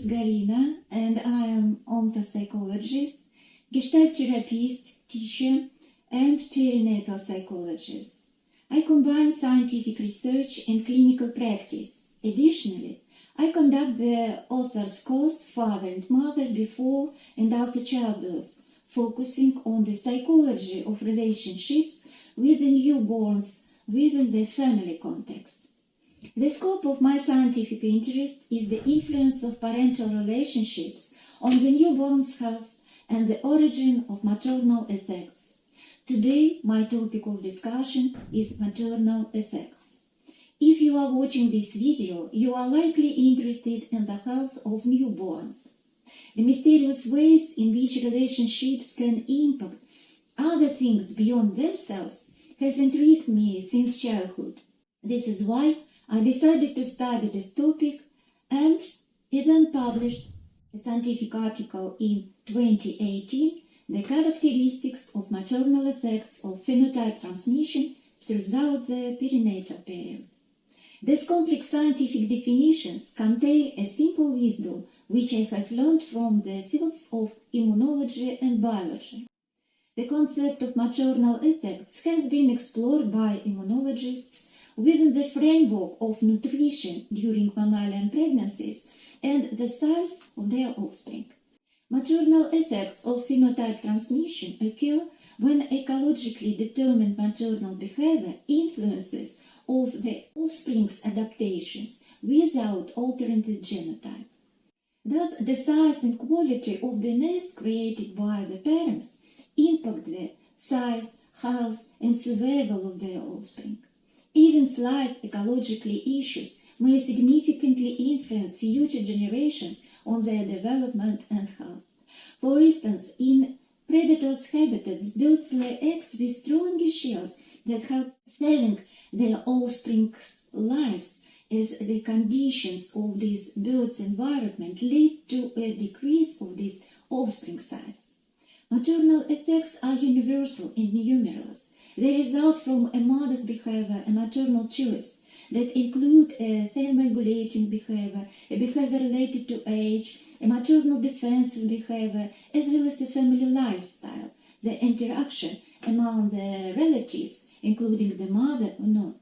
Galina, and I am ontopsychologist, gestalt therapist, teacher, and perinatal psychologist. I combine scientific research and clinical practice. Additionally, I conduct the author's course Father and Mother Before and After Childbirth, focusing on the psychology of relationships with the newborns within the family context. The scope of my scientific interest is the influence of parental relationships on the newborn's health and the origin of maternal effects. Today, my topic of discussion is maternal effects. If you are watching this video, you are likely interested in the health of newborns. The mysterious ways in which relationships can impact other things beyond themselves has intrigued me since childhood. This is why I decided to study this topic and even published a scientific article in 2018, The Characteristics of Maternal Effects of Phenotype Transmission Throughout the Perinatal Period. These complex scientific definitions contain a simple wisdom which I have learned from the fields of immunology and biology. The concept of maternal effects has been explored by immunologists within the framework of nutrition during mammalian pregnancies and the size of their offspring. Maternal effects of phenotype transmission occur when ecologically determined maternal behavior influences of the offspring's adaptations without altering the genotype. Thus, the size and quality of the nest created by the parents impact the size, health, and survival of their offspring. Even slight ecologically issues may significantly influence future generations on their development and health. For instance, in predators' habitats, birds lay eggs with stronger shells that help saving their offspring's lives, as the conditions of these birds' environment lead to a decrease of this offspring size. Maternal effects are universal and numerous. They result from a mother's behavior, a maternal choice, that include a thermoregulating behavior, a behavior related to age, a maternal defensive behavior, as well as a family lifestyle, the interaction among the relatives, including the mother or not.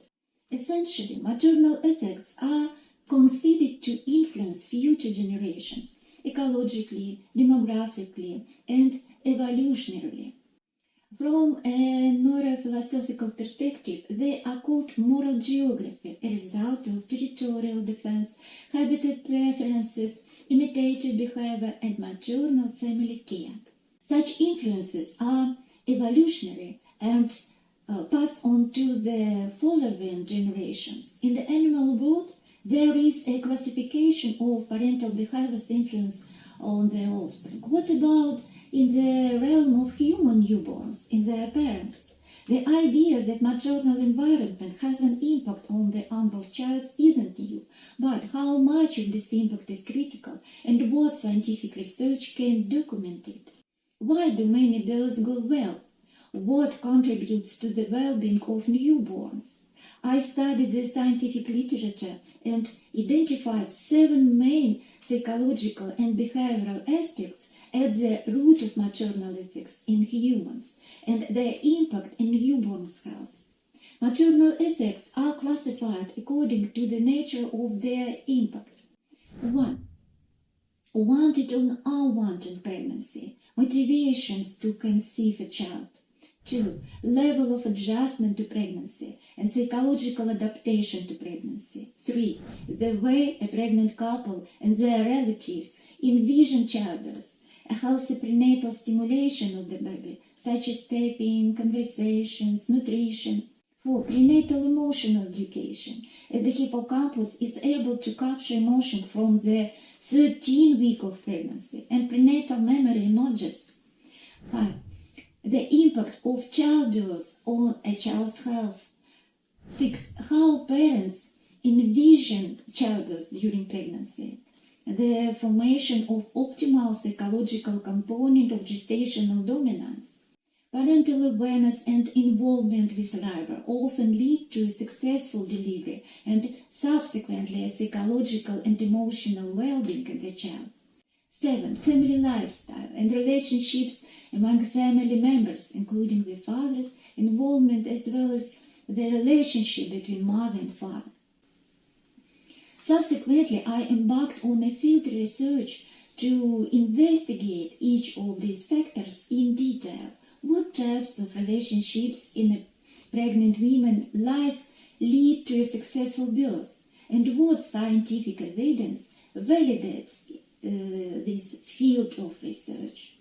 Essentially, maternal effects are considered to influence future generations, ecologically, demographically, and evolutionarily. From a neurophilosophical perspective, they are called moral geography, a result of territorial defense, habitat preferences, imitative behavior, and maternal family care. Such influences are evolutionary and passed on to the following generations. In the animal world, there is a classification of parental behavior's influence on the offspring. What about in the realm of human newborns, in their parents? The idea that maternal environment has an impact on the unborn child isn't new, but how much of this impact is critical and what scientific research can document it? Why do many births go well? What contributes to the well-being of newborns? I've studied the scientific literature and identified 7 main psychological and behavioral aspects at the root of maternal effects in humans and their impact in newborns' health. Maternal effects are classified according to the nature of their impact. 1. Wanted or unwanted pregnancy, motivations to conceive a child. 2. Level of adjustment to pregnancy and psychological adaptation to pregnancy. 3. The way a pregnant couple and their relatives envision childbirth. A healthy prenatal stimulation of the baby, such as tapping, conversations, nutrition. 4. Prenatal emotional education. The hippocampus is able to capture emotion from the 13th week of pregnancy and prenatal memory emerges. 5. The impact of childbirth on a child's health. 6. How parents envision childbirth during pregnancy. The formation of optimal psychological component of gestational dominance. Parental awareness and involvement with labor often lead to a successful delivery and subsequently a psychological and emotional well-being of the child. 7. Family lifestyle and relationships among family members, including the father's involvement as well as the relationship between mother and father. Subsequently, I embarked on a field research to investigate each of these factors in detail. What types of relationships in a pregnant woman's life lead to a successful birth, and what scientific evidence validates this field of research.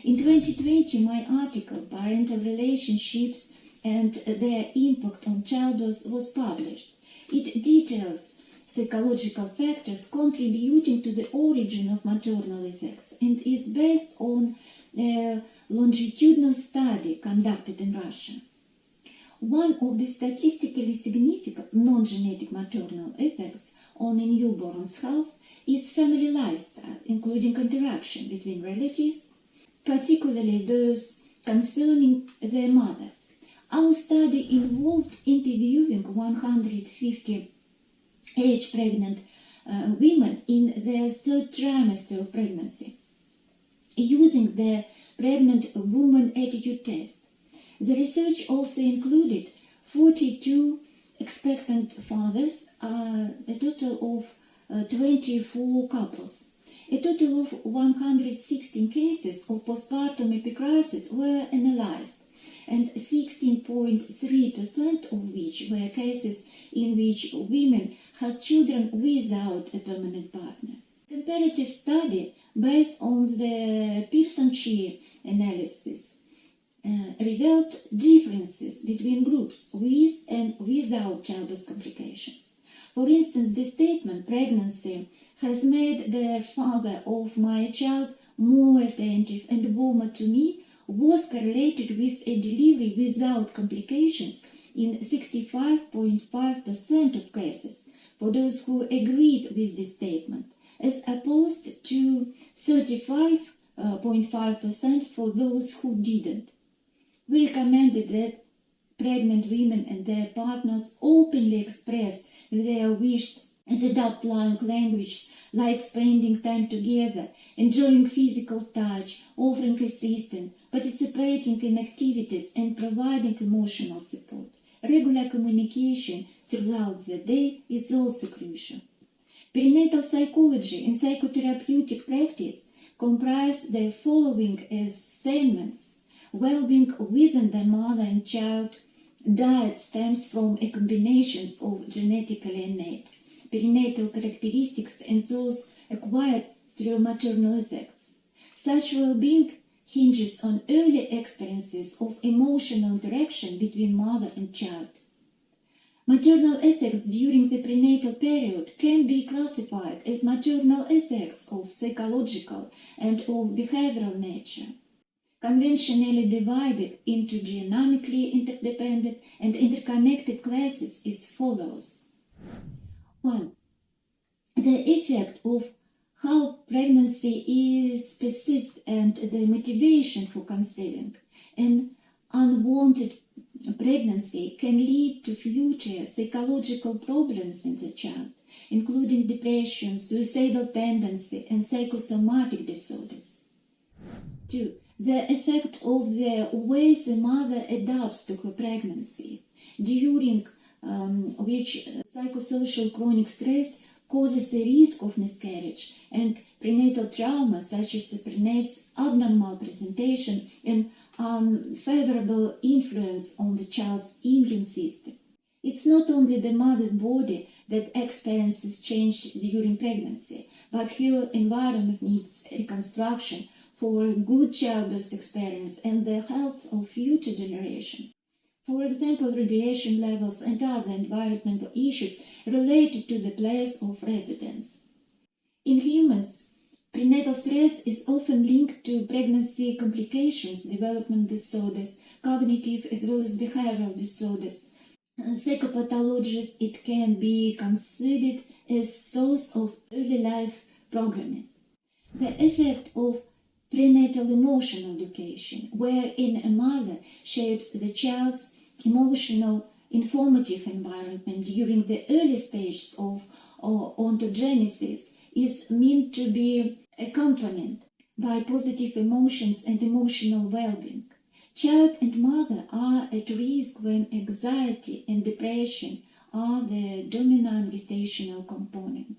In 2020, my article, Parental Relationships and Their Impact on Childbirth, was published. It details psychological factors contributing to the origin of maternal effects and is based on a longitudinal study conducted in Russia. One of the statistically significant non-genetic maternal effects on a newborn's health is family lifestyle, including interaction between relatives, particularly those concerning their mother. Our study involved interviewing 150 age pregnant women in their third trimester of pregnancy, using the Pregnant Woman Attitude Test. The research also included 42 expectant fathers, a total of 24 couples. A total of 116 cases of postpartum epicrisis were analyzed, and 16.3% of which were cases in which women had children without a permanent partner. Comparative study based on the Pearson-Shea analysis revealed differences between groups with and without childbirth complications. For instance, the statement "pregnancy has made the father of my child more attentive and warmer to me" was correlated with a delivery without complications in 65.5% of cases for those who agreed with this statement, as opposed to 35.5% for those who didn't. We recommended that pregnant women and their partners openly express their wishes and adopt language like spending time together, enjoying physical touch, offering assistance, participating in activities, and providing emotional support. Regular communication throughout the day is also crucial. Perinatal psychology and psychotherapeutic practice comprise the following segments. Well-being within the mother and child. Diet stems from a combination of genetically innate perinatal characteristics and those acquired through maternal effects. Such well-being hinges on early experiences of emotional interaction between mother and child. Maternal effects during the prenatal period can be classified as maternal effects of psychological and of behavioral nature, conventionally divided into dynamically interdependent and interconnected classes as follows. 1. The effect of how pregnancy is perceived and the motivation for conceiving. An unwanted pregnancy can lead to future psychological problems in the child, including depression, suicidal tendency, and psychosomatic disorders. 2. The effect of the way the mother adapts to her pregnancy, during which psychosocial chronic stress causes a risk of miscarriage, and prenatal trauma such as the prenat's abnormal presentation and unfavorable influence on the child's immune system. It's not only the mother's body that experiences change during pregnancy, but her environment needs reconstruction for a good childbirth experience and the health of future generations. For example, radiation levels and other environmental issues related to the place of residence. In humans, prenatal stress is often linked to pregnancy complications, development disorders, cognitive as well as behavioral disorders. Psychopathologists, it can be considered as source of early life programming. The effect of prenatal emotional education, wherein a mother shapes the child's emotional informative environment during the early stages of ontogenesis, is meant to be accompanied by positive emotions and emotional well-being. Child and mother are at risk when anxiety and depression are the dominant gestational component.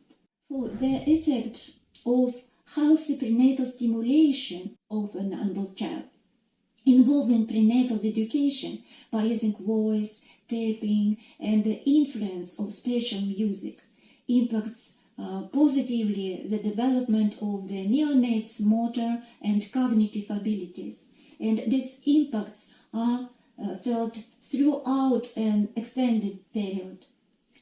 For the effect of healthy prenatal stimulation of an unborn child, involving prenatal education by using voice, tapping, and the influence of special music, impacts positively the development of the neonate's motor and cognitive abilities, and these impacts are felt throughout an extended period.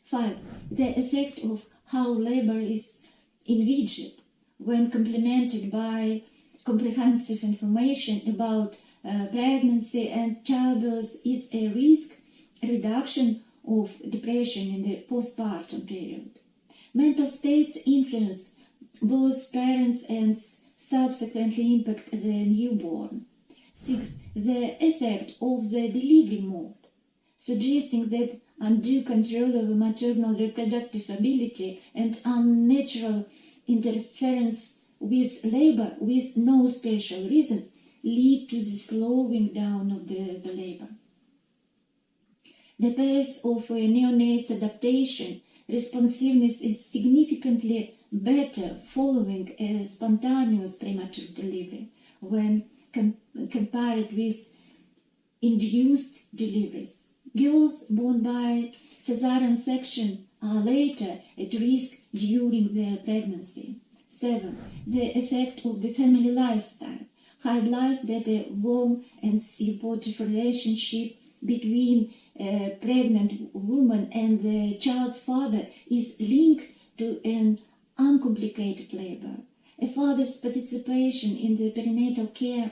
5. The effect of how labor is envisaged when complemented by comprehensive information about pregnancy and childbirth is a risk reduction of depression in the postpartum period. Mental states influence both parents and subsequently impact the newborn. 6. The effect of the delivery mode, suggesting that undue control over maternal reproductive ability and unnatural interference with labor with no special reason lead to the slowing down of the labor. The pace of a neonate's adaptation responsiveness is significantly better following a spontaneous premature delivery when compared with induced deliveries. Girls born by cesarean section are later at risk during their pregnancy. 7. The effect of the family lifestyle highlights that a warm and supportive relationship between a pregnant woman and the child's father is linked to an uncomplicated labor. A father's participation in the perinatal care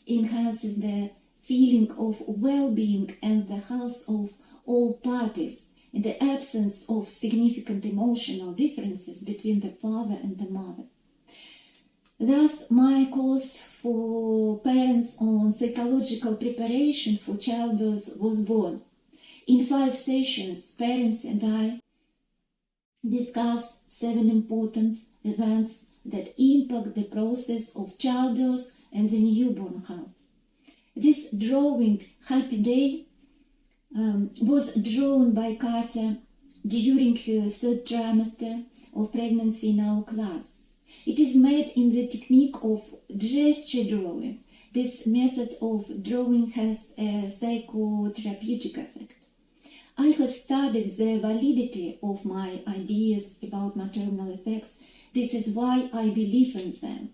enhances the feeling of well-being and the health of all parties in the absence of significant emotional differences between the father and the mother. Thus, my course for parents on psychological preparation for childbirth was born. In 5 sessions, parents and I discuss 7 important events that impact the process of childbirth and the newborn health. This drawing Happy Day was drawn by Katya during her 3rd trimester of pregnancy in our class. It is made in the technique of gesture drawing. This method of drawing has a psychotherapeutic effect. I have studied the validity of my ideas about maternal effects. This is why I believe in them.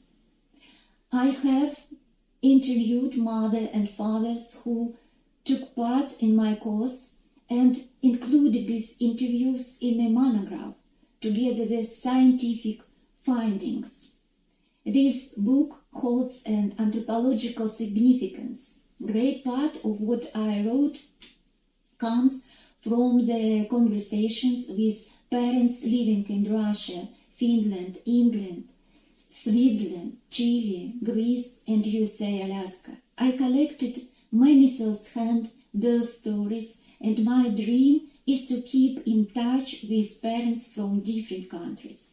I have interviewed mothers and fathers who took part in my course and included these interviews in a monograph together with scientific findings. This book holds an anthropological significance. Great part of what I wrote comes from the conversations with parents living in Russia, Finland, England, Switzerland, Chile, Greece, and USA, Alaska. I collected many first-hand birth stories, and my dream is to keep in touch with parents from different countries.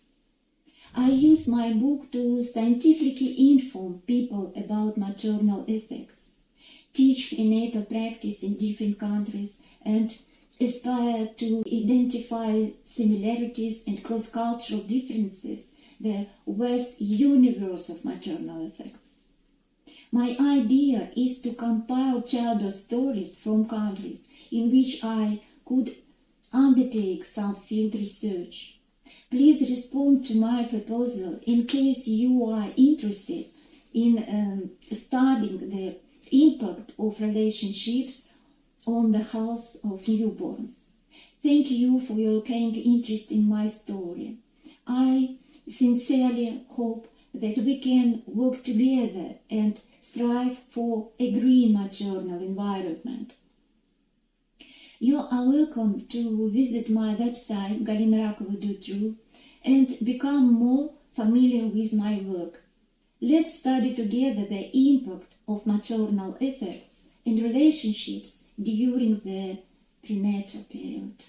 I use my book to scientifically inform people about maternal ethics, teach prenatal practice in different countries, and aspire to identify similarities and cross-cultural differences, the vast universe of maternal effects. My idea is to compile childbirth stories from countries in which I could undertake some field research. Please respond to my proposal in case you are interested in studying the impact of relationships on the health of newborns. Thank you for your kind interest in my story. I sincerely hope that we can work together and strive for a green maternal environment. You are welcome to visit my website galinarakova.ru and become more familiar with my work. Let's study together the impact of maternal effects in relationships during the prenatal period.